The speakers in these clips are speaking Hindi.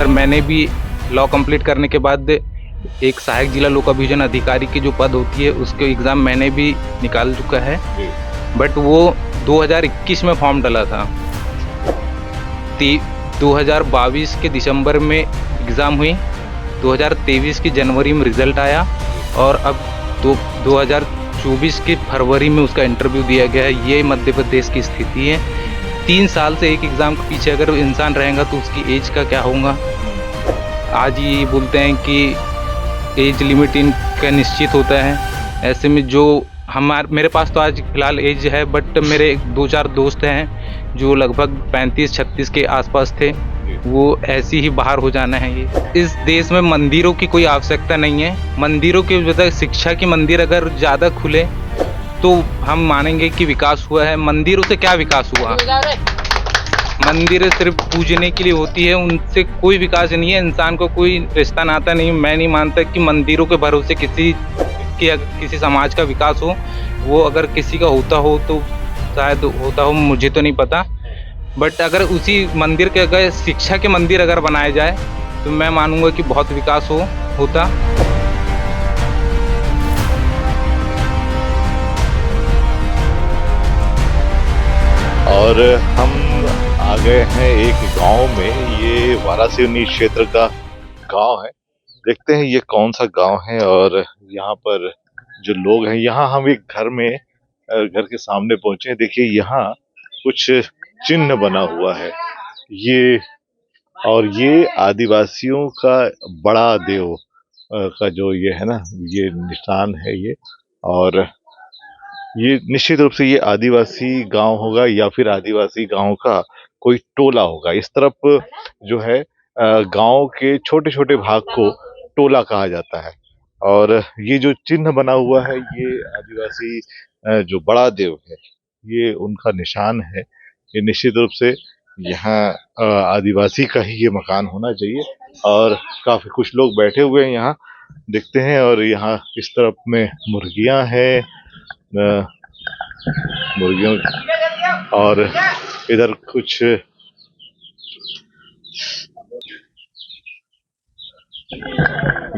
और मैंने भी लॉ कंप्लीट करने के बाद एक सहायक जिला लोक अभियोजन अधिकारी की जो पद होती है उसके एग्ज़ाम मैंने भी निकाल चुका है, बट वो 2021 में फॉर्म डाला था। 2022 के दिसंबर में एग्ज़ाम हुई, 2023 की जनवरी में रिज़ल्ट आया और अब 2024 की फरवरी में उसका इंटरव्यू दिया गया है। ये मध्य प्रदेश की स्थिति है। 3 साल से एक एग्ज़ाम के पीछे अगर इंसान रहेगा तो उसकी एज का क्या होगा। आज ये बोलते हैं कि एज लिमिट इनका निश्चित होता है। ऐसे में जो मेरे पास तो आज फ़िलहाल एज है, बट मेरे 2-4 दोस्त हैं जो लगभग 35-36 के आसपास थे, वो ऐसे ही बाहर हो जाना है। ये इस देश में मंदिरों की कोई आवश्यकता नहीं है। मंदिरों की वजह शिक्षा के मंदिर अगर ज़्यादा खुले तो हम मानेंगे कि विकास हुआ है। मंदिरों से क्या विकास हुआ? मंदिर सिर्फ पूजने के लिए होती है, उनसे कोई विकास नहीं है। इंसान को कोई रिश्ता नाता नहीं। मैं नहीं मानता कि मंदिरों के भरोसे किसी समाज का विकास हो। वो अगर किसी का होता हो तो शायद होता हो, मुझे तो नहीं पता। बट अगर उसी मंदिर के अगर शिक्षा के मंदिर अगर बनाए जाए तो मैं मानूंगा कि बहुत विकास होता। और हम आ गए हैं एक गांव में। ये वारासिवनी क्षेत्र का गांव है। देखते हैं ये कौन सा गांव है और यहाँ पर जो लोग हैं। यहाँ हम एक घर के सामने पहुंचे। देखिए यहाँ कुछ चिन्ह बना हुआ है। ये आदिवासियों का बड़ा देव का जो ये है ना, ये निशान है ये। और ये निश्चित रूप से ये आदिवासी गांव होगा या फिर आदिवासी गांव का कोई टोला होगा। इस तरफ जो है गांव के छोटे छोटे भाग को टोला कहा जाता है। और ये जो चिन्ह बना हुआ है ये आदिवासी जो बड़ा देव है ये उनका निशान है। ये निश्चित रूप से यहाँ आदिवासी का ही ये मकान होना चाहिए। और काफी कुछ लोग बैठे हुए हैं यहाँ, देखते हैं। और यहाँ इस तरफ में मुर्गियां हैं, मुर्गियों, और इधर कुछ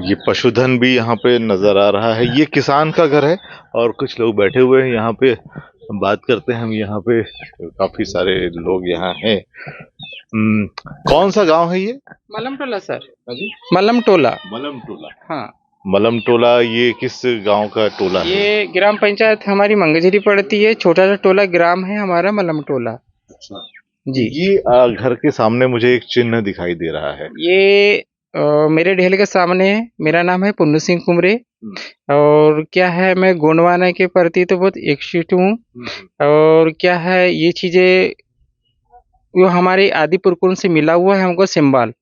ये पशुधन भी यहाँ पे नजर आ रहा है। ये किसान का घर है और कुछ लोग बैठे हुए हैं यहाँ पे। बात करते हैं हम। यहाँ पे काफी सारे लोग यहाँ हैं। कौन सा गांव है ये? मलम टोला सर। मलम टोला। मलम टोला। हाँ, मलम टोला ये किस गांव का टोला है? ये ग्राम पंचायत हमारी मंगजरी पड़ती है। छोटा सा टोला ग्राम है हमारा मलम टोला। अच्छा जी। ये घर के सामने मुझे एक चिन्ह दिखाई दे रहा है। ये मेरे ढेल के सामने है। मेरा नाम है पुन्नू सिंह कुमरे। और क्या है, मैं गोंडवाना के प्रति तो बहुत इच्छुक हूँ। और क्या है, ये चीजें वो हमारे आदि पुरखों से मिला हुआ है हमको सिंबल।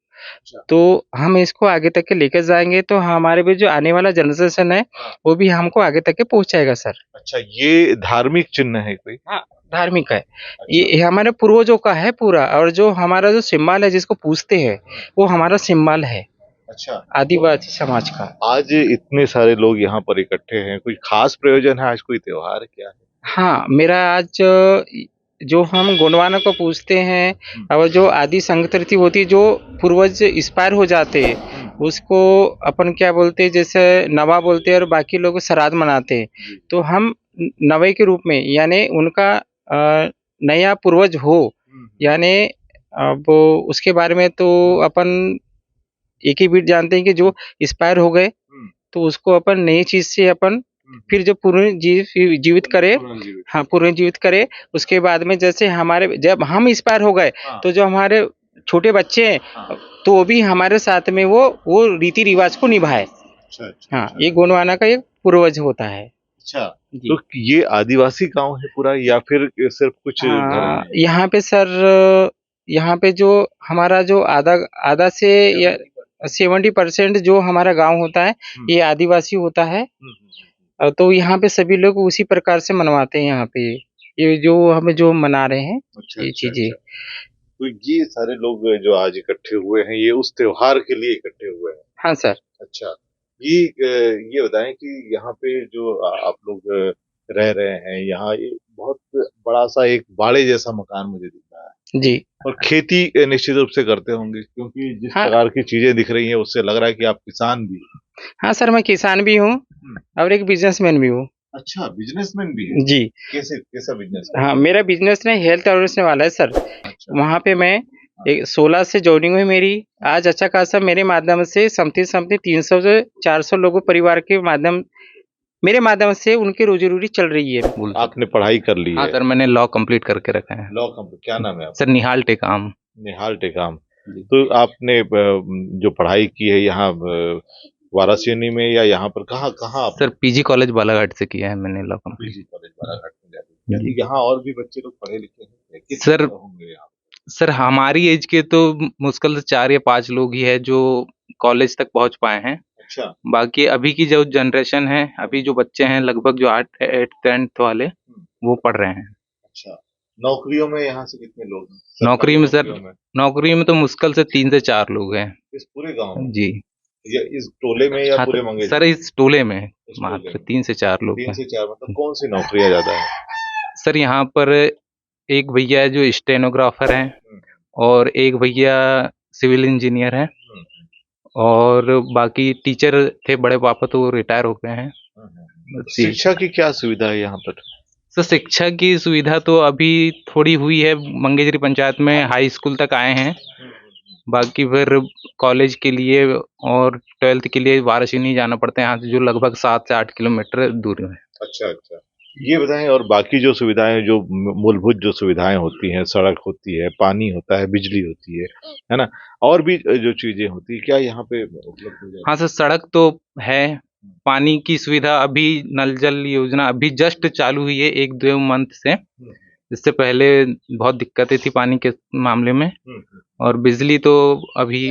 तो हम इसको आगे तक के लेकर जाएंगे तो हमारे भी जो आने वाला जनरेशन है वो भी हमको आगे तक के पहुंचाएगा सर। अच्छा, ये धार्मिक चिन्ह है कोई? हाँ, धार्मिक है। ये हमारे पूर्वजों का है पूरा। और जो हमारा जो सिंबल है जिसको पूछते हैं वो हमारा सिंबल है। अच्छा, आदिवासी समाज का। आज इतने सारे लोग यहाँ पर इकट्ठे हैं, कोई खास प्रयोजन है? आज कोई त्योहार है, क्या है? हाँ, मेरा आज जो हम गोंडवाना को पूछते हैं और जो आदि संस्कृति होती है, जो पूर्वज एक्सपायर हो जाते हैं उसको अपन क्या बोलते हैं, जैसे नवा बोलते हैं और बाकी लोग श्राद्ध मनाते हैं। तो हम नवे के रूप में यानी उनका नया पूर्वज हो, यानी अब उसके बारे में तो अपन एक ही बीट जानते हैं कि जो एक्सपायर हो गए तो उसको अपन नई चीज से अपन फिर जो जीवित करे। हाँ, पुनर्जीवित करे। उसके बाद में जैसे हमारे जब हम एक्सपायर हो गए तो जो हमारे छोटे बच्चे हैं तो वो भी हमारे साथ में वो रीति रिवाज को निभाए। अच्छा, हाँ, ये गोंडवाना का एक पूर्वज होता है। अच्छा। तो ये आदिवासी गांव है पूरा या फिर सिर्फ कुछ घर हैं? यहाँ पे सर, यहाँ पे जो हमारा जो आधा से या 70% जो हमारा गांव होता है ये आदिवासी होता है। तो यहाँ पे सभी लोग उसी प्रकार से मनवाते हैं। यहाँ पे ये जो हमें जो मना रहे हैं ये चीजें। तो ये सारे लोग जो आज इकट्ठे हुए हैं ये उस त्योहार के लिए इकट्ठे हुए हैं? हाँ सर। अच्छा, ये बताएं कि यहाँ पे जो आप लोग रह रहे हैं, यहाँ ये बहुत बड़ा सा एक बाड़े जैसा मकान मुझे दिख रहा है। जी। और खेती निश्चित रूप से करते होंगे, क्योंकि जिस हाँ प्रकार की चीजें दिख रही हैं उससे लग रहा है कि आप किसान भी हैं। हाँ सर, मैं किसान भी हूँ और एक बिजनेसमैन भी हूँ अच्छा, बिजनेसमैन भी है। जी। कैसे कैसा बिजनेस हाँ, करते मेरा बिजनेस ना हेल्थ एवेयरनेस वाला है सर। हैं? अच्छा। वहाँ पे मैं 16 से जॉइनिंग हुई मेरी। आज अच्छा खासा मेरे माध्यम से समथिंग समथिंग 300 से 400 लोगों परिवार के माध्यम मेरे माध्यम से उनकी रोजी-रोटी चल रही है। बोल सकते आपने पढ़ाई कर ली हैं। हाँ है? सर, मैंने लॉ कंप्लीट करके रखा है। लॉ कंप्लीट, क्या नाम है आपका? सर निहाल टेकाम। निहाल टेकाम। जी। तो आपने जो पढ़ाई की है यहाँ वाराणसी में या यहाँ पर कहाँ कहाँ आप? सर पीजी कॉलेज बालाघाट से किया है मैंने law complete. PG college Balaghat में जाते हैं। जी। यानी यहाँ और भी बच्चे लोग पढ़े लिखे हैं, सर कितने होंगे यहाँ? सर हमारी एज के तो मुश्किल से 4 या 5 लोग ही है जो कॉलेज तक पहुंच पाए हैं। अच्छा। बाकी अभी की जो जनरेशन है, अभी जो बच्चे हैं लगभग जो 8 8 10th वाले वो पढ़ रहे हैं। अच्छा, नौकरियों में यहाँ से कितने लोग हैं? नौकरी सरकारी में सर नौकरियों में नौकरी में तो मुश्किल से 3 से 4 लोग हैं। इस पूरे गांव में जी। या इस टोले में या हाँ पूरे तो मंगेश सर में? इस टोले में इस टोले मात्र में 3 से 4 लोग 3 हैं। से 4, मतलब कौन सी नौकरियां ज्यादा है? सर यहाँ पर एक भैया है जो स्टेनोग्राफर हैं और एक भैया सिविल इंजीनियर हैं और बाकी टीचर थे बड़े पापा तो वो रिटायर हो गए हैं। बस यही। शिक्षा की क्या सुविधा है यहाँ पर? सर शिक्षा की सुविधा तो अभी थोड़ी हुई है, मंगेजरी पंचायत में हाई स्कूल तक आए हैं। बाकी फिर कॉलेज के लिए और 12th के लिए वाराणसी नहीं जाना पड़ता है यहाँ से, जो लगभग 7 से 8 किलोमीटर दूर है। अच्छा अच्छा, ये बताएं, और बाकी जो सुविधाएं, जो मूलभूत जो सुविधाएं होती हैं, सड़क होती है, पानी होता है, बिजली होती है ना, और भी जो चीजें होती है, क्या यहाँ पे उपलब्ध हो जाती है? हाँ सर सड़क तो है, पानी की सुविधा अभी नल जल योजना अभी जस्ट चालू हुई है 1-2 मंथ से। इससे पहले बहुत दिक्कतें थी पानी के मामले में और बिजली तो अभी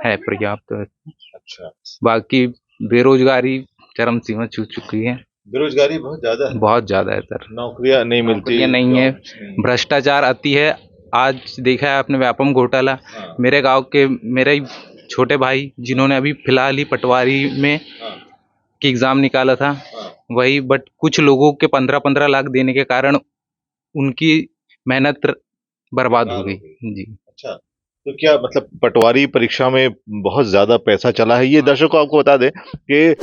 है पर्याप्त। अच्छा, बाकी बेरोजगारी चरम सीमा छू चुकी है। बेरोजगारी बहुत ज्यादा है। बहुत ज्यादा है सर, नौकरियां नहीं मिलती, नौकरियां नहीं है, जॉब्स नहीं है। भ्रष्टाचार अति है। आज देखा है आपने व्यापम घोटाला। हाँ, मेरे गांव के मेरे ही छोटे भाई जिन्होंने अभी फिलहाल ही पटवारी में हाँ, की एग्जाम निकाला था, हाँ, वही बट कुछ लोगों के 15-15 लाख देने के कारण उनकी मेहनत बर्बाद हो गई। जी। अच्छा, तो क्या मतलब पटवारी परीक्षा में बहुत ज्यादा पैसा चला है? ये दर्शकों आपको बता दें कि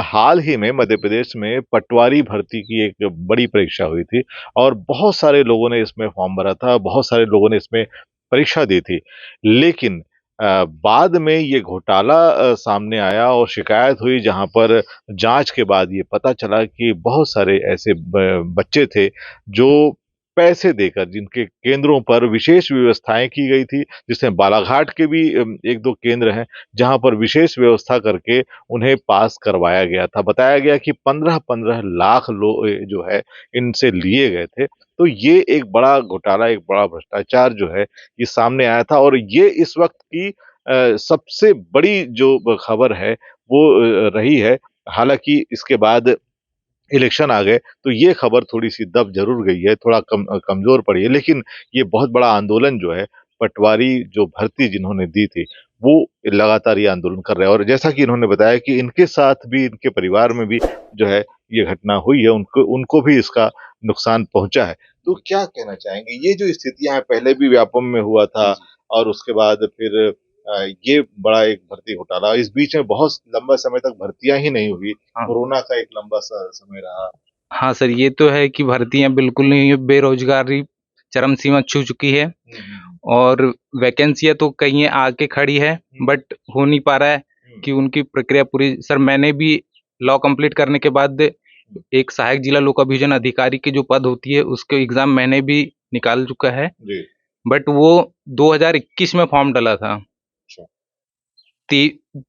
हाल ही में मध्य प्रदेश में पटवारी भर्ती की एक बड़ी परीक्षा हुई थी और बहुत सारे लोगों ने इसमें फॉर्म भरा था, बहुत सारे लोगों ने इसमें परीक्षा दी थी, लेकिन बाद में ये घोटाला सामने आया और शिकायत हुई, जहां पर जांच के बाद ये पता चला कि बहुत सारे ऐसे बच्चे थे जो पैसे देकर, जिनके केंद्रों पर विशेष व्यवस्थाएं की गई थी, जिसमें बालाघाट के भी 1-2 केंद्र हैं जहां पर विशेष व्यवस्था करके उन्हें पास करवाया गया था। बताया गया कि 15-15 लाख लोग जो है इनसे लिए गए थे। तो ये एक बड़ा घोटाला, एक बड़ा भ्रष्टाचार जो है ये सामने आया था और ये इस वक्त की सबसे बड़ी जो खबर है वो रही है। हालांकि इसके बाद इलेक्शन आ गए तो ये खबर थोड़ी-सी दब ज़रूर गई है, थोड़ा कमज़ोर पड़ी है, लेकिन ये बहुत बड़ा आंदोलन जो है, पटवारी जो भर्ती जिन्होंने दी थी, वो लगातार ये आंदोलन कर रहे हैं और जैसा कि इन्होंने बताया कि इनके साथ भी, इनके परिवार में भी जो है, ये घटना हुई है, उनको उनको भी इसका नुकसान पहुँचा है। तो क्या कहना चाहेंगे? ये जो स्थितियाँ हैं, पहले भी व्यापम में हुआ था और उसके बाद फिर ये बड़ा एक भर्ती घोटाला, इस बीच में बहुत लंबा समय तक भर्तियाँ ही नहीं हुई, हाँ। कोरोना का एक लंबा सा समय रहा। हाँ सर, ये तो है कि भर्तियां बिल्कुल नहीं हुई, बेरोजगारी चरम सीमा छू चुकी है और वैकेंसियां तो कहीं आके खड़ी है बट हो नहीं पा रहा है कि उनकी प्रक्रिया पूरी। सर मैंने भी लॉ कंप्लीट करने के बाद एक सहायक जिला लोक अभियोजन अधिकारी की जो पद होती है उसके एग्जाम मैंने भी निकाल चुका है, बट वो 2021 में फॉर्म डाला था।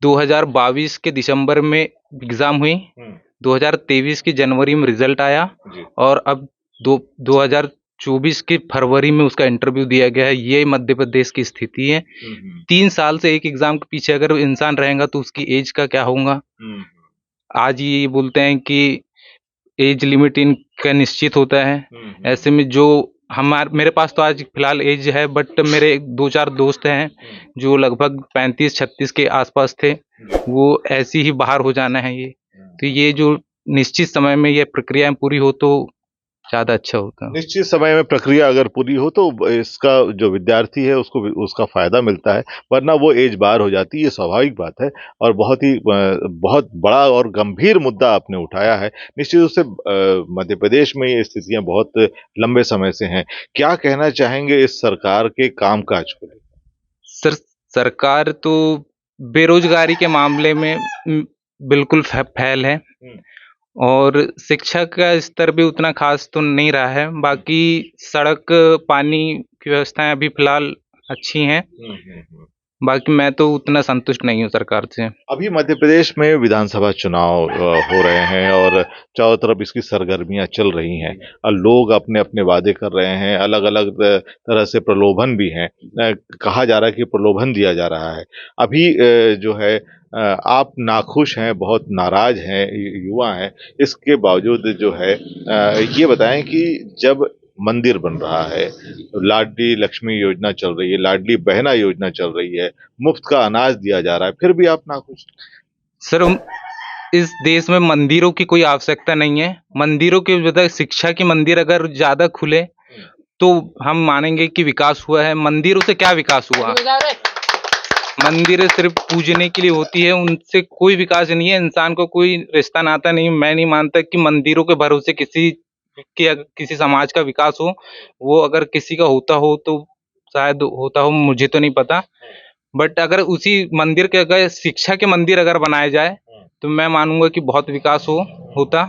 2022 के दिसंबर में एग्जाम हुई, 2023 की जनवरी में रिजल्ट आया और अब 2024 की फरवरी में उसका इंटरव्यू दिया गया है। ये मध्य प्रदेश की स्थिति है। 3 साल से एक एग्जाम के पीछे अगर इंसान रहेगा तो उसकी एज का क्या होगा। आज ये बोलते हैं कि एज लिमिट इनका निश्चित होता है, ऐसे में जो मेरे पास तो आज फिलहाल एज है बट मेरे 2-4 दोस्त हैं जो लगभग 35-36 के आसपास थे, वो ऐसे ही बाहर हो जाना है ये। तो ये जो निश्चित समय में ये प्रक्रियाएं पूरी हो तो ज़्यादा अच्छा होता। निश्चित समय में प्रक्रिया अगर पूरी हो तो इसका जो विद्यार्थी है उसको उसका फायदा मिलता है, वरना वो एज बार हो जाती है, ये स्वाभाविक बात है। और बहुत ही बहुत बड़ा और गंभीर मुद्दा आपने उठाया है। निश्चित रूप से मध्य प्रदेश में ये स्थितियां बहुत लंबे समय से हैं। क्या कहना चाहेंगे इस सरकार के कामकाज को लेकर? सर, सरकार तो बेरोजगारी के मामले में बिल्कुल फेल है हम्म, और शिक्षा का स्तर भी उतना खास तो नहीं रहा है। बाकी सड़क, पानी की व्यवस्थाएं अभी फिलहाल अच्छी हैं। बाकी मैं तो उतना संतुष्ट नहीं हूँ सरकार से। अभी मध्य प्रदेश में विधानसभा चुनाव हो रहे हैं और चारों तरफ इसकी सरगर्मियां चल रही हैं और लोग अपने अपने वादे कर रहे हैं, अलग अलग तरह से प्रलोभन भी हैं। कहा जा रहा है कि प्रलोभन दिया जा रहा है। अभी जो है आप नाखुश हैं, बहुत नाराज हैं, युवा हैं। इसके बावजूद जो है ये बताएं कि जब मंदिर बन रहा है, लाडली लक्ष्मी योजना चल रही है, लाडली बहना योजना चल रही है, मुफ्त का अनाज दिया जा रहा है, फिर भी आप नाखुश? सर, इस देश में मंदिरों की कोई आवश्यकता नहीं है। मंदिरों के बजाय शिक्षा की मंदिर अगर ज्यादा खुले तो हम मानेंगे कि विकास हुआ है। मंदिरों से क्या विकास हुआ? मंदिर सिर्फ पूजने के लिए होती है, उनसे कोई विकास नहीं है। इंसान को कोई रिश्ता नाता नहीं। मैं नहीं मानता कि मंदिरों के भरोसे किसी समाज का विकास हो। वो अगर किसी का होता हो तो शायद होता हो, मुझे तो नहीं पता। बट अगर उसी मंदिर के अगर शिक्षा के मंदिर अगर बनाए जाए तो मैं मानूंगा कि बहुत विकास होता।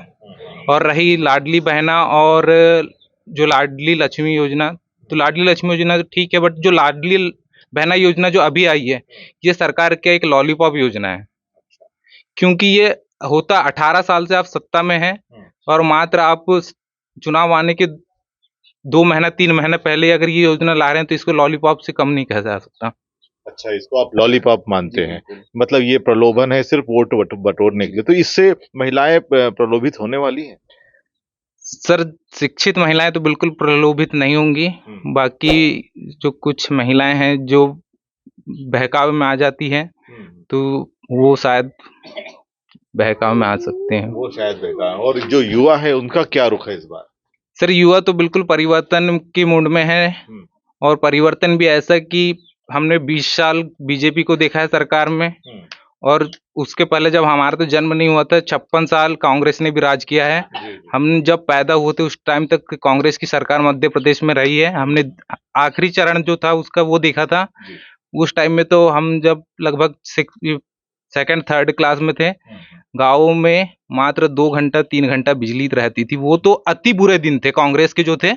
और रही लाडली बहना और जो लाडली लक्ष्मी योजना, तो लाडली लक्ष्मी योजना तो ठीक है, बट जो लाडली बहना योजना जो अभी आई है, ये सरकार का एक लॉलीपॉप योजना है। क्योंकि ये होता 18 साल से आप सत्ता में हैं और मात्र आप चुनाव आने के 2 महीना 3 महीने पहले अगर ये योजना ला रहे हैं तो इसको लॉलीपॉप से कम नहीं कहा जा सकता। अच्छा, इसको आप लॉलीपॉप मानते हैं? मतलब ये प्रलोभन है सिर्फ वोट बटोरने के लिए, तो इससे महिलाएं प्रलोभित होने वाली हैं? सर, शिक्षित महिलाएं तो बिल्कुल प्रलोभित नहीं होंगी। बाकी जो कुछ महिलाएं हैं जो बहकावे में आ जाती हैं तो वो शायद बहकावे में आ सकते हैं। वो शायद बेकार। और जो युवा है उनका क्या रुख है इस बार? सर, युवा तो बिल्कुल परिवर्तन के मूड में है और परिवर्तन भी ऐसा कि हमने 20 साल बीजेपी को देखा है सरकार में और उसके पहले जब हमारा तो जन्म नहीं हुआ था 56 साल कांग्रेस ने भी राज किया है। हम जब पैदा हुए थे उस टाइम तक कांग्रेस की सरकार मध्य प्रदेश में रही है। हमने आखिरी चरण जो था उसका वो देखा था। उस टाइम में तो हम जब लगभग सेकंड थर्ड क्लास में थे, गाँवों में मात्र 2 घंटा 3 घंटा बिजली रहती थी। वो तो अति बुरे दिन थे कांग्रेस के जो थे,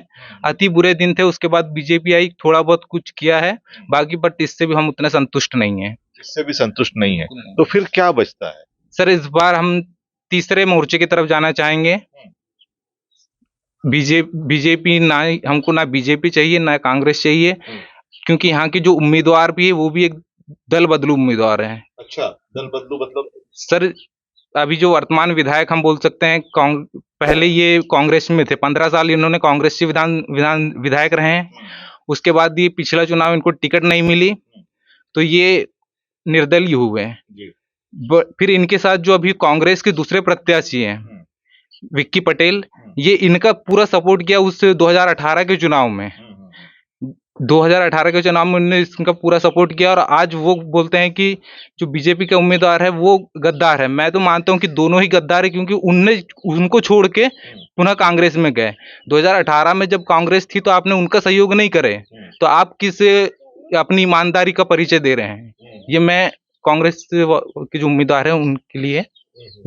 अति बुरे दिन थे। उसके बाद बीजेपी आई, थोड़ा बहुत कुछ किया है बाकी, बट इससे भी हम उतने संतुष्ट नहीं है। इससे भी संतुष्ट नहीं है, तो फिर क्या बचता है? सर, इस बार हम तीसरे मोर्चे की तरफ जाना चाहेंगे। बीजेपी ना, हमको ना बीजेपी चाहिए ना कांग्रेस चाहिए, क्योंकि यहाँ की जो उम्मीदवार भी है वो भी एक दल बदलू उम्मीदवार है। अच्छा, दल बदलू मतलब? सर, अभी जो वर्तमान विधायक हम बोल सकते हैं, पहले ये कांग्रेस में थे, 15 साल इन्होंने कांग्रेस से विधायक रहे हैं। उसके बाद ये पिछला चुनाव इनको टिकट नहीं मिली तो ये निर्दलीय हुए हैं। फिर इनके साथ जो अभी कांग्रेस के दूसरे प्रत्याशी हैं विक्की पटेल, ये इनका पूरा सपोर्ट किया उस 2018 के चुनाव में। 2018 के चुनाव में उन्होंने इसका पूरा सपोर्ट किया और आज वो बोलते हैं कि जो बीजेपी का उम्मीदवार है वो गद्दार है। मैं तो मानता हूं कि दोनों ही गद्दार है, क्योंकि उनको छोड़ के पुनः कांग्रेस में गए। 2018 में जब कांग्रेस थी तो आपने उनका सहयोग नहीं करे, तो आप किस अपनी ईमानदारी का परिचय दे रहे हैं? ये मैं कांग्रेस के जो उम्मीदवार है उनके लिए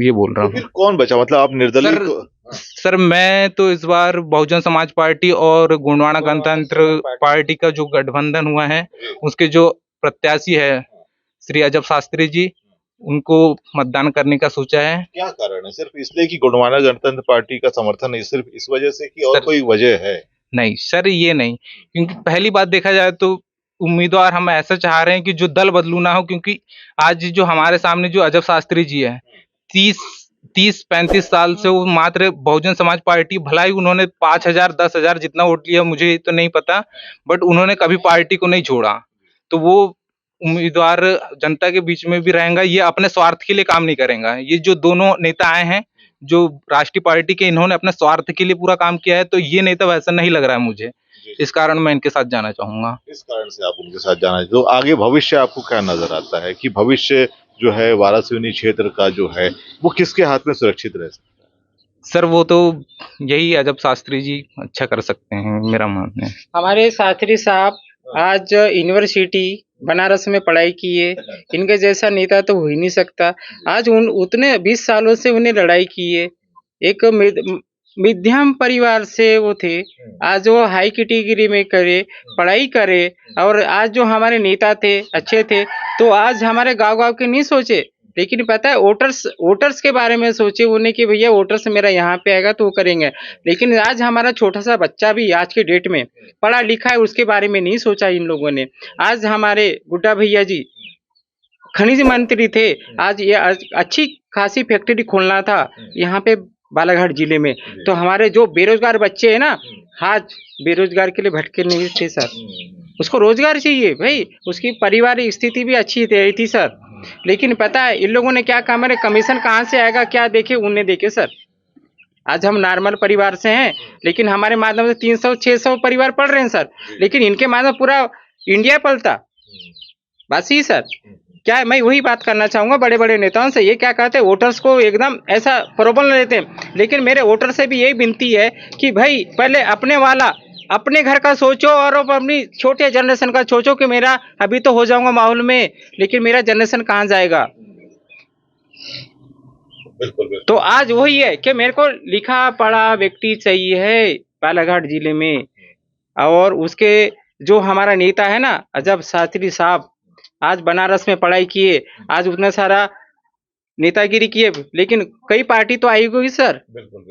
ये बोल रहा हूँ। फिर कौन बचा? मतलब आप निर्दलीय सर, मैं तो इस बार बहुजन समाज पार्टी और गोंडवाना गणतंत्र पार्टी का जो गठबंधन हुआ है उसके जो प्रत्याशी है श्री अजब शास्त्री जी, उनको मतदान करने का सोचा है। क्या कारण है? सिर्फ इसलिए कि गोंडवाना गणतंत्र पार्टी का समर्थन है, सिर्फ इस वजह से कि और कोई वजह है? नहीं सर, ये नहीं, क्योंकि पहली बात देखा जाए तो उम्मीदवार हम ऐसा चाह रहे हैं कि जो दल बदलू ना हो। क्योंकि आज जो हमारे सामने जो अजब शास्त्री जी है, 30-35 साल से वो मात्र बहुजन समाज पार्टी, भला ही उन्होंने 5,000 10,000 जितना वोट लिया मुझे तो नहीं पता, बट उन्होंने कभी पार्टी को नहीं छोड़ा। तो वो उम्मीदवार जनता के बीच में भी रहेगा, ये अपने स्वार्थ के लिए काम नहीं करेगा। ये जो दोनों नेता आए हैं जो राष्ट्रीय पार्टी के इन्होंने अपने स्वार्थ के लिए पूरा काम किया है, तो ये नेता वैसा नहीं लग रहा है मुझे। इस कारण मैं इनके साथ जाना चाहूंगा। इस कारण से आप उनके साथ जाना, तो आगे भविष्य आपको क्या नजर आता है कि भविष्य जो है वाराणसी क्षेत्र का जो है वो किसके हाथ में सुरक्षित रह सकता सर वो तो यही अजब शास्त्री जी अच्छा कर सकते हैं, मेरा मानना है। हमारे शास्त्री साहब आज यूनिवर्सिटी बनारस में पढ़ाई किए, इनके जैसा नेता तो हो ही नहीं सकता। आज उन उतने 20 सालों से उन्हें लड़ाई की है। एक मध्यम परिवार से वो थे, आज वो हाई कैटेगरी में करे, पढ़ाई करे, और आज जो हमारे नेता थे अच्छे थे, तो आज हमारे गांव-गांव के नहीं सोचे, लेकिन पता है वोटर्स के बारे में सोचे उन्हें कि भैया वोटर्स मेरा यहाँ पे आएगा तो वो करेंगे। लेकिन आज हमारा छोटा सा बच्चा भी आज के डेट में पढ़ा लिखा है, उसके बारे में नहीं सोचा इन लोगों ने। आज हमारे गुड्डा भैया जी खनिज मंत्री थे, आज ये अच्छी खासी फैक्ट्री खोलना था यहाँ पे बालाघाट जिले में, तो हमारे जो बेरोजगार बच्चे हैं ना, आज बेरोजगार के लिए भटके नहीं थे सर, उसको रोजगार चाहिए भाई, उसकी पारिवारिक स्थिति भी अच्छी थी सर। लेकिन पता है इन लोगों ने क्या कहा, मेरे कमीशन कहाँ से आएगा, क्या देखे उन्हें देखे सर। आज हम नॉर्मल परिवार से हैं, लेकिन हमारे माध्यम से 300-600 परिवार पढ़ रहे हैं सर, लेकिन इनके माध्यम पूरा इंडिया पलता। बस ही सर, क्या है, मैं वही बात करना चाहूंगा बड़े बड़े नेताओं से। ये क्या कहते हैं, वोटर्स को एकदम ऐसा प्रबल लेते हैं, लेकिन मेरे वोटर से भी यही विनती है कि भाई पहले अपने वाला अपने घर का सोचो और अपनी छोटे जनरेशन का सोचो कि मेरा अभी तो हो जाऊंगा माहौल में, लेकिन मेरा जनरेशन कहाँ जाएगा। बिल्कुल। तो आज वही है कि मेरे को लिखा पढ़ा व्यक्ति चाहिए है बालाघाट जिले में, और उसके जो हमारा नेता है ना अजब शास्त्री साहब, आज बनारस में पढ़ाई किए, आज उतना सारा नेतागिरी किए, लेकिन कई पार्टी तो आई हुई सर, बिल्कुल।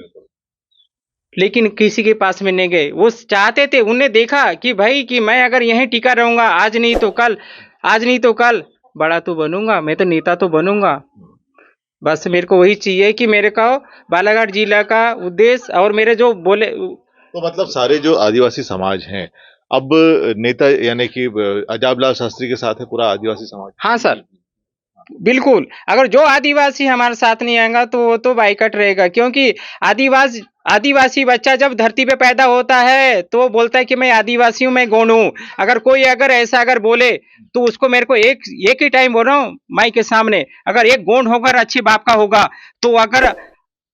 लेकिन किसी के पास में नहीं गए। वो चाहते थे, उन्हें देखा कि भाई कि मैं अगर यहीं टिका रहूंगा, आज नहीं तो कल बड़ा तो बनूंगा, मैं तो नेता तो बनूंगा। बस मेरे को वही चाहिए कि मेरे को बालाघाट जिला का उद्देश्य और मेरे जो बोले। तो मतलब सारे जो आदिवासी समाज हैं अब नेता यानी कि अजाबलाल शास्त्री के साथ है पूरा आदिवासी समाज। हाँ सर, बिल्कुल। अगर जो आदिवासी हमारे साथ नहीं आएगा तो वो तो बाइकआउट रहेगा, क्योंकि आदिवासी बच्चा जब धरती पे पैदा होता है तो वो बोलता है कि मैं आदिवासी हूँ, मैं गौंड हूँ। अगर कोई ऐसा बोले तो उसको मेरे को एक ही टाइम बोल रहा हूँ माई के सामने, अगर एक गौंड होकर अच्छे बाप का होगा तो अगर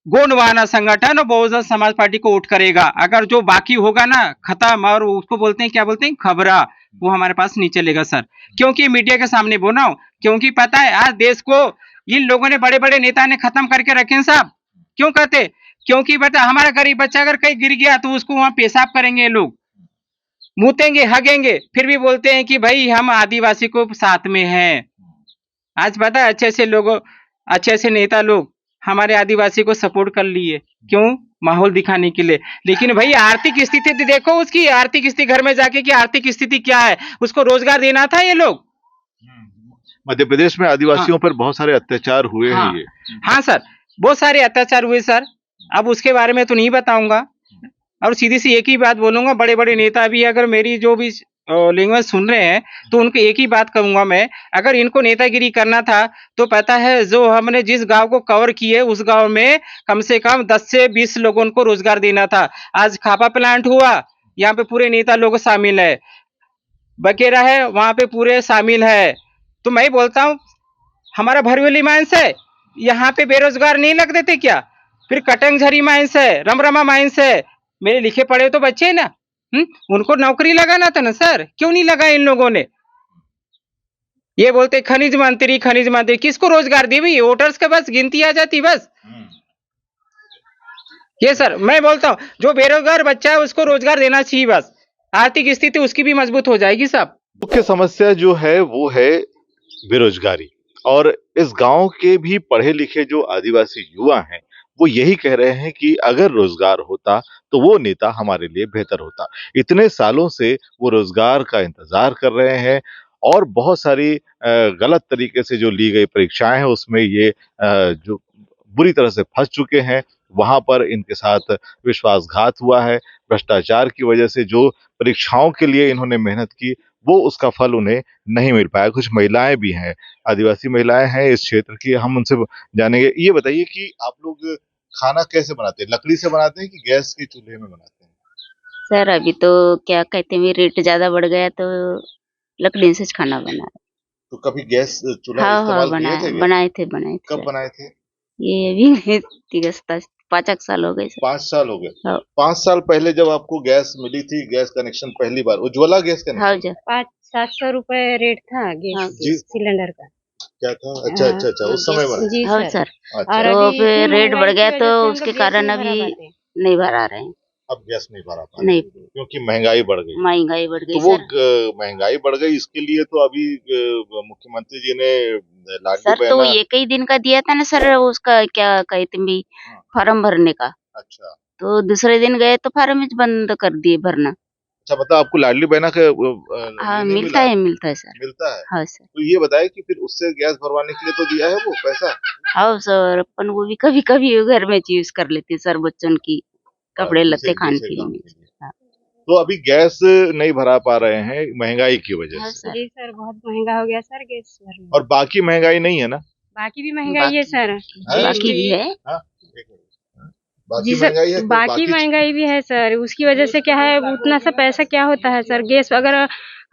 गोंडवाना संगठन और बहुजन समाज पार्टी को वोट करेगा। अगर जो बाकी होगा ना खत्म, और उसको बोलते हैं क्या बोलते हैं खबरा, वो हमारे पास नहीं चलेगा सर। क्योंकि मीडिया के सामने बोल रहा हूँ, क्योंकि पता है आज देश को इन लोगों ने बड़े बड़े नेता ने खत्म करके रखे हैं साहब। क्यों कहते, क्योंकि बता हमारा गरीब बच्चा अगर कहीं गिर गया तो उसको वहां पेशाब करेंगे ये लोग, मूतेंगे हगेंगे, फिर भी बोलते हैं कि भाई हम आदिवासी को साथ में हैं। आज पता है अच्छे अच्छे नेता लोग हमारे आदिवासी को सपोर्ट कर लिए, क्यों, माहौल दिखाने के लिए। लेकिन भाई आर्थिक स्थिति देखो, उसकी आर्थिक स्थिति घर में जाके कि आर्थिक स्थिति क्या है, उसको रोजगार देना था ये लोग। मध्य प्रदेश में आदिवासियों पर बहुत सारे अत्याचार हुए हैं ये। हाँ सर, बहुत सारे अत्याचार हुए सर, अब उसके बारे में तो नहीं बताऊंगा, और सीधी सी एक ही बात बोलूंगा, बड़े बड़े नेता भी अगर मेरी जो भी लैंग्वेज सुन रहे हैं तो उनको एक ही बात कहूंगा मैं, अगर इनको नेतागिरी करना था तो पता है जो हमने जिस गांव को कवर किए उस गांव में कम से कम 10 से 20 लोगों को रोजगार देना था। आज खापा प्लांट हुआ, यहाँ पे पूरे नेता लोग शामिल है, बकेरा है वहां पे पूरे शामिल है। तो मैं बोलता हूँ हमारा भरवेली माइंस है, यहाँ पे बेरोजगार नहीं लग देते क्या? फिर कटंगझरी माइंस है, रमरमा माइंस है, मेरे लिखे पढ़े तो बच्चे है ना, उनको नौकरी लगाना था ना सर, क्यों नहीं लगा इन लोगों ने? ये बोलते खनिज मंत्री, किसको रोजगार दी भाई? वोटर्स के बस गिनती आ जाती बस। ये सर मैं बोलता हूँ जो बेरोजगार बच्चा है उसको रोजगार देना चाहिए बस, आर्थिक स्थिति उसकी भी मजबूत हो जाएगी साहब। मुख्य समस्या जो है वो है बेरोजगारी, और इस गांव के भी पढ़े लिखे जो आदिवासी युवा हैं वो यही कह रहे हैं कि अगर रोजगार होता तो वो नेता हमारे लिए बेहतर होता। इतने सालों से वो रोजगार का इंतजार कर रहे हैं, और बहुत सारी गलत तरीके से जो ली गई परीक्षाएं हैं उसमें ये जो बुरी तरह से फंस चुके हैं। वहां पर इनके साथ विश्वासघात हुआ है, भ्रष्टाचार की वजह से जो परीक्षाओं के लिए इन्होंने मेहनत की वो उसका फल उन्हें नहीं मिल पाया। कुछ महिलाएं भी हैं, आदिवासी महिलाएं हैं इस क्षेत्र की, हम उनसे जानेंगे। ये बताइए कि आप लोग खाना कैसे बनाते हैं, लकड़ी से बनाते हैं कि गैस के चूल्हे में बनाते हैं? सर अभी तो क्या कहते हैं, रेट ज्यादा बढ़ गया तो लकड़ी से खाना बना। तो कभी गैस चूल्हा हाँ इस्तेमाल किए बनाए थे क्या? बनाए थे कब सर। बनाए थे? ये अभी 5 साल हो गए सर। 5 साल हो गए। हाँ 5 साल पहले जब आपको गैस मिली थी, गैस कनेक्शन पहली बार, उज्ज्वला गैस हाँ कनेक्शन जी 500-700 रुपए रेट था हाँ गैस जी सिलेंडर का। क्या था? अच्छा अच्छा अच्छा, उस समय बना। जी हाँ सर। सर। अच्छा, और तो अभी फिर इतनी रेट बढ़ महंगाई गया की तो वजह से हम उसके लोग गैस कारण नहीं भरा अभी पाते। नहीं भरा रहे हैं। अब गैस नहीं भरा पा रहे नहीं, क्योंकि महंगाई बढ़ गई। महंगाई बढ़ तो गई वो सर। महंगाई बढ़ गई, इसके लिए तो अभी मुख्यमंत्री जी ने लाडली सर तो बहना। एक ही दिन का दिया था ना सर, उसका क्या कहते हैं भी, हाँ, फार्म भरने का। अच्छा तो दूसरे दिन गए तो फार्म ही बंद कर दिए भरना। अच्छा, मतलब आपको लाडली बहना का हाँ ये नहीं मिलता मिला? है सर। मिलता है। हाँ सर। तो ये बताए कि फिर उससे गैस भरवाने के लिए तो दिया है वो पैसा? हाँ सर, अपन वो भी कभी कभी घर में यूज कर लेते सर, बच्चों की कपड़े दूसरे लत्ते खाने दूसरे पीने काम में। के लिए। हाँ तो अभी गैस नहीं भरा पा रहे हैं महंगाई की वजह हाँ से, सर। जी सर, बहुत महंगा हो गया सर गैस भरना। और बाकी महंगाई नहीं है ना? बाकी भी महंगाई है सर। बाकी भी है। हाँ, एक मिनट। हाँ, बाकी जी महंगाई है सर, कि बाकी महंगाई भी है सर। उसकी वजह से क्या है, उतना सा पैसा क्या होता है सर। गैस अगर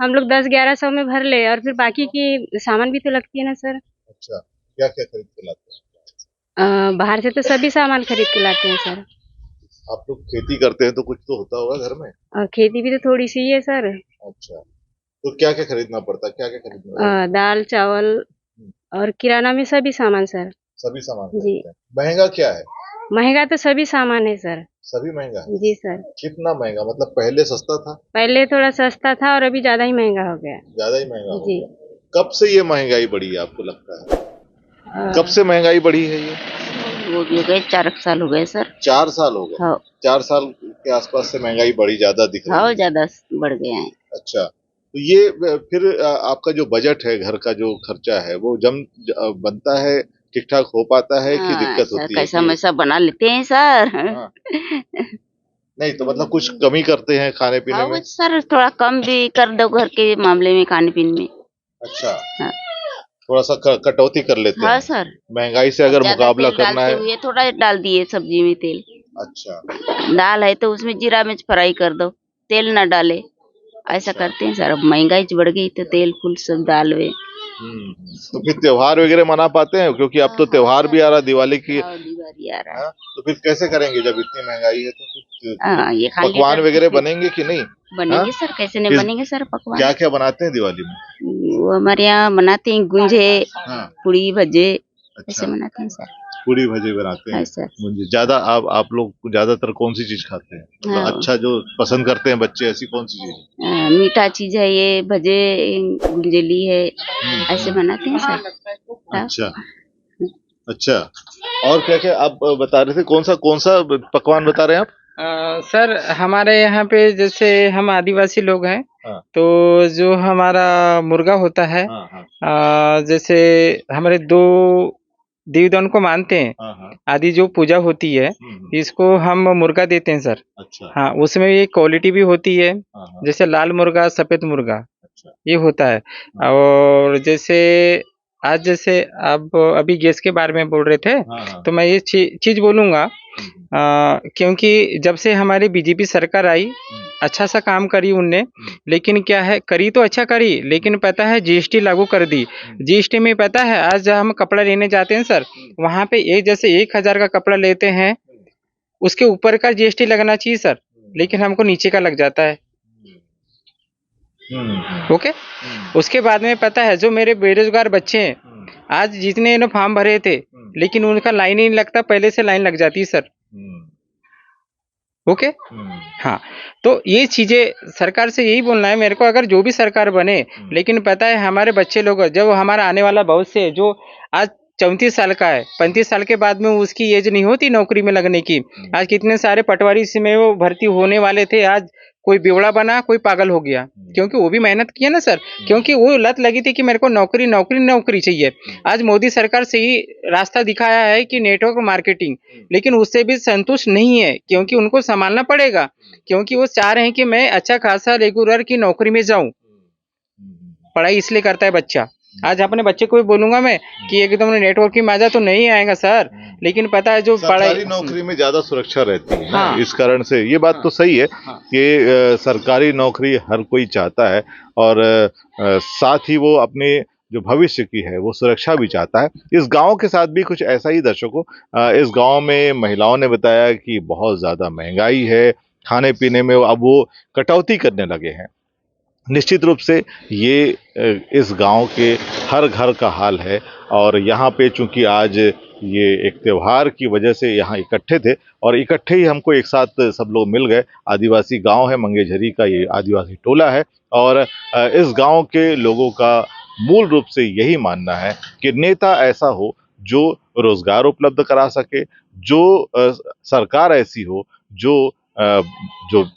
हम लोग 10-1100 में भर ले और फिर बाकी की सामान भी तो लगती है ना सर। अच्छा, क्या क्या खरीद के लाते हैं? बाहर से तो सभी सामान खरीद के लाते हैं सर। आप लोग खेती करते हैं तो कुछ तो होता होगा घर में? और खेती भी तो थोड़ी सी है सर। अच्छा, तो क्या क्या खरीदना पड़ता है, क्या क्या खरीदना पड़ता है? दाल चावल और किराना में सभी सामान सर। सभी सामान जी। खरीदते हैं। महंगा क्या है? महंगा तो सभी सामान है सर। सभी महंगा है। जी सर। कितना महंगा, मतलब पहले सस्ता था? पहले थोड़ा सस्ता था और अभी ज्यादा ही महंगा हो गया। ज्यादा ही महंगा हो जी। गया। कब से ये महंगाई बढ़ी है आपको लगता है? कब से महंगाई बढ़ी है ये? वो भी हो गए 4 साल हो गए सर। 4 साल हो गए। हाँ 4 साल के आसपास से महंगाई बढ़ी ज्यादा दिख रही हाँ है। ज्यादा बढ़ गए हैं। अच्छा, तो ये फिर आपका जो बजट है, घर का जो खर्चा है, वो बनता है, ठीक ठाक हो पाता है कि दिक्कत सर होती है कैसा कि? मैसा बना लेते हैं सर। हाँ, नहीं तो मतलब कुछ कमी करते हैं खाने पीने हाँ में? वो सर थोड़ा कम भी कर दो घर के मामले में, खाने पीने में। अच्छा, हाँ थोड़ा सा कटौती कर लेते हाँ हैं सर। महंगाई से अगर ज्यादा मुकाबला तेल करना डालते है। हुए थोड़ा डाल दिए सब्जी में तेल। अच्छा दाल है तो उसमें जीरा मिर्च फ्राई कर दो, तेल ना डाले। ऐसा करते हैं सर। अब महंगाई बढ़ गई तो तेल फुल सब दाल में। तो फिर त्योहार वगैरह मना पाते हैं, क्योंकि अब तो त्योहार भी आ रहा, दिवाली की। हाँ दिवाली आ रहा है। हाँ, तो फिर कैसे करेंगे जब इतनी महंगाई है? तो फिर हाँ ये खा पकवान लेकर वगैरह बनेंगे कि नहीं? बनेंगे हाँ? सर, कैसे नहीं किस- बनेंगे सर पकवान। क्या क्या बनाते हैं दिवाली में? वो हमारे यहाँ बनाते हैं गुंजे, हाँ, पूड़ी भजे, अच्छा, ऐसे बनाते हैं सर। पूरी भजी बनाते हैं। हाँ सर। मुझे ज्यादा आप लोग ज्यादातर कौन सी चीज खाते हैं, मतलब हाँ। अच्छा जो पसंद करते हैं बच्चे, ऐसी कौन सी चीज? मीठा चीज है ये, भजे, गुंजली है, ऐसे बनाते हैं सर। हाँ। अच्छा अच्छा, और क्या क्या आप बता रहे थे, कौन सा पकवान बता रहे हैं आप? सर हमारे यहाँ पे जैसे हम आदिवासी लोग हैं, हाँ तो जो हमारा मुर्गा होता है, हाँ हाँ जैसे हमारे दो देवताओं को मानते हैं। हाँ हाँ, आदि जो पूजा होती है, इसको हम मुर्गा देते हैं सर। अच्छा हाँ उसमें ये क्वालिटी भी होती है, हाँ हाँ, जैसे लाल मुर्गा, सफेद मुर्गा, अच्छा ये होता है। और जैसे आज जैसे आप अभी गैस के बारे में बोल रहे थे, हाँ हाँ, तो मैं ये चीज बोलूंगा, क्योंकि जब से हमारी बीजेपी सरकार आई, अच्छा सा काम करी उनने, लेकिन क्या है, करी तो अच्छा करी, लेकिन पता है जीएसटी लागू कर दी। जीएसटी में पता है, आज हम कपड़ा लेने जाते हैं सर, वहाँ पे एक जैसे 1000 का कपड़ा लेते हैं, उसके ऊपर का जीएसटी लगना चाहिए सर, लेकिन हमको नीचे का लग जाता है। ओके, उसके बाद में पता है जो मेरे बेरोजगार बच्चे हैं, आज जितने इन्होंने फॉर्म भरे थे, लेकिन उनका लाइन ही नहीं लगता, पहले से लाइन लग जाती है सर। ओके, हाँ, तो ये चीजें सरकार से यही बोलना है मेरे को, अगर जो भी सरकार बने, लेकिन पता है हमारे बच्चे लोग, जब हमारा आने वाला भविष्य है, जो आज 34 साल का है, 35 साल के बाद में उसकी एज नहीं होती नौकरी में लगने की। आज कितने सारे पटवारी इसमें वो भर्ती होने वाले थे, आज कोई बेवड़ा बना, कोई पागल हो गया, क्योंकि वो भी मेहनत किया ना सर, क्योंकि वो लत लगी थी कि मेरे को नौकरी नौकरी नौकरी चाहिए। आज मोदी सरकार से ही रास्ता दिखाया है कि नेटवर्क मार्केटिंग, लेकिन उससे भी संतुष्ट नहीं है, क्योंकि उनको संभालना पड़ेगा, क्योंकि वो चाह रहे हैं कि मैं अच्छा खासा रेगुलर की नौकरी में जाऊं। पढ़ाई इसलिए करता है बच्चा, आज अपने बच्चे को भी बोलूंगा मैं कि एकदम नेटवर्किंग में आ जा तो नहीं आएगा सर, लेकिन पता है जो सरकारी पढ़ाई नौकरी में ज्यादा सुरक्षा रहती है ना, हाँ। इस कारण से ये बात तो सही है कि सरकारी नौकरी हर कोई चाहता है और साथ ही वो अपने जो भविष्य की है वो सुरक्षा भी चाहता है। इस गांव के साथ भी कुछ ऐसा ही दर्शकों, इस गांव में महिलाओं ने बताया कि बहुत ज्यादा महंगाई है, खाने पीने में अब वो कटौती करने लगे हैं। निश्चित रूप से ये इस गांव के हर घर का हाल है और यहाँ पे चूंकि आज ये एक त्योहार की वजह से यहाँ इकट्ठे थे और इकट्ठे ही हमको एक साथ सब लोग मिल गए। आदिवासी गांव है, मंगेझरी का ये आदिवासी टोला है और इस गांव के लोगों का मूल रूप से यही मानना है कि नेता ऐसा हो जो रोजगार उपलब्ध करा सके, जो सरकार ऐसी हो जो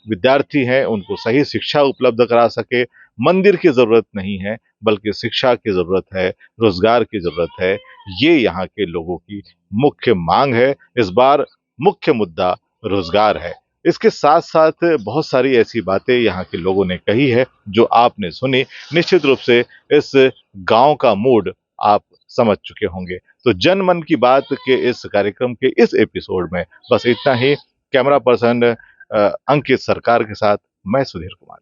विद्यार्थी हैं उनको सही शिक्षा उपलब्ध करा सके। मंदिर की जरूरत नहीं है बल्कि शिक्षा की जरूरत है, रोजगार की जरूरत है। ये यहाँ के लोगों की मुख्य मांग है। इस बार मुख्य मुद्दा रोजगार है। इसके साथ साथ बहुत सारी ऐसी बातें यहाँ के लोगों ने कही है जो आपने सुनी। निश्चित रूप से इस गांव का मूड आप समझ चुके होंगे। तो जनमन की बात के इस कार्यक्रम के इस एपिसोड में बस इतना ही। कैमरा पर्सन अंकित सरकार के साथ मैं सुधीर कुमार।